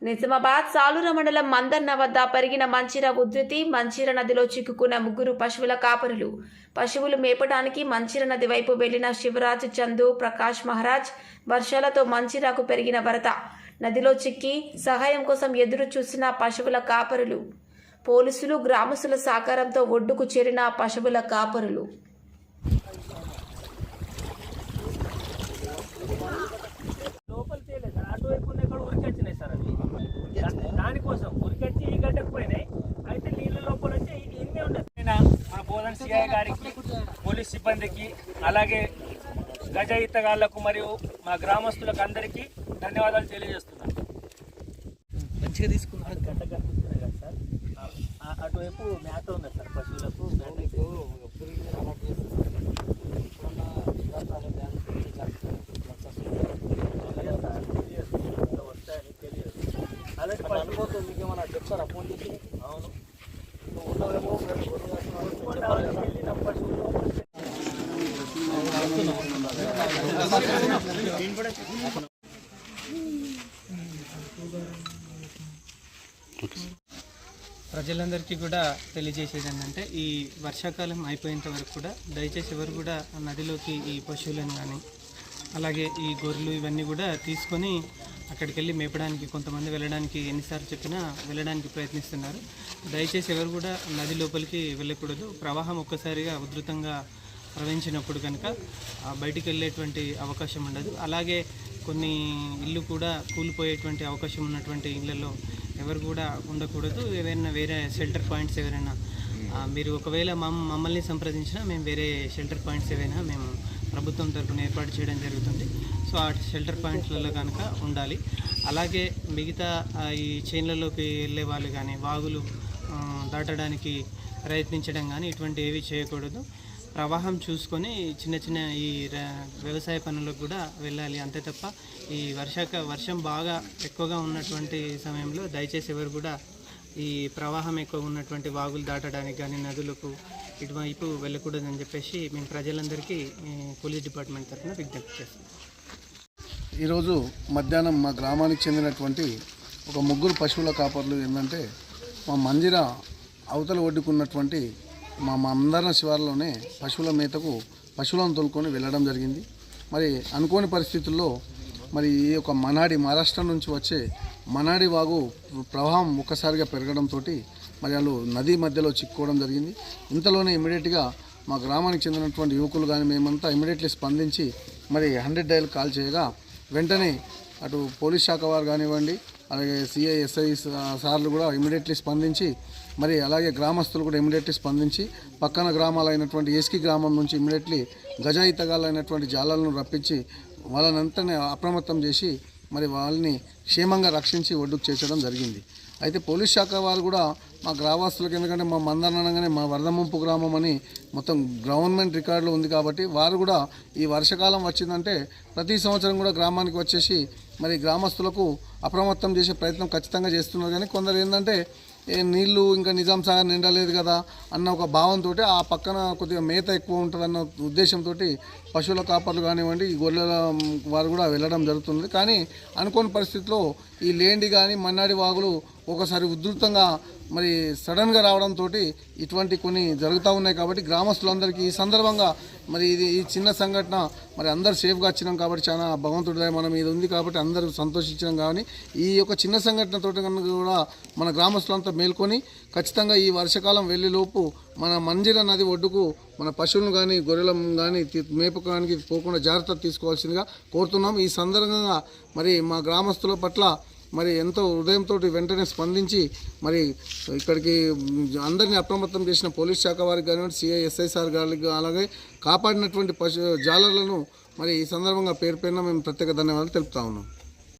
నిజామాబాద్ సాలూరు మండలం మందన్న వద్ద పెరిగిన మంచిర ఉధృతి. మంచిర నదిలో చిక్కుకున్న ముగ్గురు పశువుల కాపరులు. పశువులు మేపడానికి మంచిర నది వైపు వెళ్లిన శివరాజ్, చందు, ప్రకాష్ మహారాజ్ వర్షాలతో మంచిరాకు పెరిగిన వరద. నదిలో చిక్కి సహాయం కోసం ఎదురు చూసిన పశువుల కాపరులు. పోలీసులు, గ్రామస్తుల సహకారంతో ఒడ్డుకు చేరిన పశువుల కాపరులు. దానికోసం ఉరికొచ్చి ఈ గడ్డకు పోయినాయి. అయితే నీళ్ళ లోపల వచ్చి ఇన్నే ఉండదు. మన బోధన్ సిఐ గారికి, పోలీస్ సిబ్బందికి, అలాగే గజ ఈతగాళ్లకు మరియు మా గ్రామస్తులకు అందరికీ ధన్యవాదాలు తెలియజేస్తున్నాను. మంచిగా తీసుకున్నారు. గడ్డ కనిపిస్తున్నాయి కదా సార్, అటువైపు మేత ఉంది సార్ పశువులకు. అలాంటి పశువులతో మీకు ఏమైనా చెప్తారా ఫోన్ చేసి? అవును, ప్రజలందరికీ కూడా తెలియజేసేది ఏంటంటే, ఈ వర్షాకాలం అయిపోయేంత వరకు కూడా దయచేసి ఎవరు కూడా నదిలోకి ఈ పశువులను కానీ అలాగే ఈ గొర్రెలు ఇవన్నీ కూడా తీసుకొని అక్కడికి వెళ్ళి మేపడానికి, కొంతమంది వెళ్ళడానికి ఎన్నిసార్లు చెప్పినా వెళ్ళడానికి ప్రయత్నిస్తున్నారు. దయచేసి ఎవరు కూడా నది లోపలికి వెళ్ళకూడదు. ప్రవాహం ఒక్కసారిగా ఉధృతంగా ప్రవహించినప్పుడు కనుక బయటికి వెళ్ళేటువంటి అవకాశం ఉండదు. అలాగే కొన్ని ఇల్లు కూడా కూలిపోయేటువంటి అవకాశం ఉన్నటువంటి ఇళ్లలో ఎవరు కూడా ఉండకూడదు. ఏవైనా వేరే షెల్టర్ పాయింట్స్ ఎవరైనా మీరు ఒకవేళ మమ్మల్ని సంప్రదించినా మేము వేరే షెల్టర్ పాయింట్స్ ఏవైనా మేము ప్రభుత్వం తరఫున ఏర్పాటు చేయడం జరుగుతుంది. సో ఆ షెల్టర్ పాయింట్లలో కనుక ఉండాలి. అలాగే మిగతా ఈ చేన్లలోకి వెళ్ళే వాళ్ళు కానీ, వాగులు దాటడానికి ప్రయత్నించడం కానీ ఇటువంటి ఏవి చేయకూడదు. ప్రవాహం చూసుకొని చిన్న చిన్న ఈ వ్యవసాయ పనులకు కూడా వెళ్ళాలి, అంతే తప్ప ఈ వర్షం బాగా ఎక్కువగా ఉన్నటువంటి సమయంలో దయచేసి ఎవరు కూడా ఈ ప్రవాహం ఎక్కువ ఉన్నటువంటి వాగులు దాటడానికి కానీ నదులకు ఇటువైపు వెళ్ళకూడదని చెప్పేసి మేము ప్రజలందరికీ పోలీస్ డిపార్ట్మెంట్ తరఫున విజ్ఞప్తి చేస్తాం. ఈరోజు మధ్యాహ్నం మా గ్రామానికి చెందినటువంటి ఒక ముగ్గురు పశువుల కాపర్లు ఏంటంటే, మా మంజిర అవతల ఒడ్డుకున్నటువంటి మా మందర శివారులోనే పశువుల మేతకు పశువులను తోలుకొని వెళ్ళడం జరిగింది. మరి అనుకోని పరిస్థితుల్లో మరి ఈ యొక్క మహారాష్ట్ర నుంచి వచ్చే మనాడి వాగు ప్రవాహం ఒక్కసారిగా పెరగడంతో మరి వాళ్ళు నది మధ్యలో చిక్కుకోవడం జరిగింది. ఇంతలోనే ఇమీడియట్గా మా గ్రామానికి చెందినటువంటి యువకులు కానీ మేమంతా ఇమీడియట్లీ స్పందించి మరి 100 డయల్ కాల్ చేయగా వెంటనే అటు పోలీస్ శాఖ వారు కానివ్వండి, అలాగే సిఐ, ఎస్ఐ సార్లు కూడా ఇమీడియట్లీ స్పందించి, మరి అలాగే గ్రామస్తులు కూడా ఇమీడియట్లీ స్పందించి పక్కన గ్రామాలైనటువంటి ఏస్కి గ్రామం నుంచి ఇమీడియట్లీ గజాయితగాళ్ళైనటువంటి జాలాలను రప్పించి వాళ్ళనంతనే అప్రమత్తం చేసి మరి వాళ్ళని క్షేమంగా రక్షించి ఒడ్డుకు చేర్చడం జరిగింది. అయితే పోలీస్ శాఖ వారు కూడా మా గ్రామస్తులకు, ఎందుకంటే మా మందరం అనగానే మా వరద ముంపు గ్రామం అని మొత్తం గవర్నమెంట్ రికార్డులో ఉంది కాబట్టి వారు కూడా ఈ వర్షాకాలం వచ్చిందంటే ప్రతి సంవత్సరం కూడా గ్రామానికి వచ్చేసి మరి గ్రామస్తులకు అప్రమత్తం చేసే ప్రయత్నం ఖచ్చితంగా చేస్తున్నారు. కానీ కొందరు ఏంటంటే నీళ్లు ఇంకా నిజాం సాగర్ నిండలేదు కదా అన్న ఒక భావంతో ఆ పక్కన కొద్దిగా మేత ఎక్కువ ఉంటుందన్న ఉద్దేశంతో పశువుల కాపర్లు కానివ్వండి, ఈ గొర్రెల వారు కూడా వెళ్ళడం జరుగుతుంది. కానీ అనుకోని పరిస్థితుల్లో ఈ లేండి కానీ మన్నాడి వాగులు ఒకసారి ఉధృతంగా మరి సడన్గా రావడంతో ఇటువంటి కొన్ని జరుగుతూ ఉన్నాయి. కాబట్టి గ్రామస్తులందరికీ ఈ సందర్భంగా మరి ఈ చిన్న సంఘటన మరి అందరు సేఫ్గా వచ్చినాం కాబట్టి చాలా భగవంతుడి మనం ఇది ఉంది కాబట్టి అందరూ సంతోషించడం. కానీ ఈ యొక్క చిన్న సంఘటనతో కనుక కూడా మన గ్రామస్తులంతా మేల్కొని ఖచ్చితంగా ఈ వర్షాకాలం వెళ్ళేలోపు మన మంజిర నది ఒడ్డుకు మన పశువులను కానీ గొర్రెలను కానీ మేపకానికి పోకుండా జాగ్రత్త తీసుకోవాల్సిందిగా కోరుతున్నాం. ఈ సందర్భంగా మరి మా గ్రామస్తుల పట్ల మరి ఎంతో హృదయంతో వెంటనే స్పందించి మరి ఇక్కడికి అందరినీ అప్రమత్తం చేసిన పోలీస్ శాఖ వారికి కానివ్వండి, సిఐ, ఎస్ఐ సార్ గారికి, అలాగే కాపాడినటువంటి జాలర్లను మరి ఈ సందర్భంగా పేరు మేము ప్రత్యేక ధన్యవాదాలు తెలుపుతా ఉన్నాం.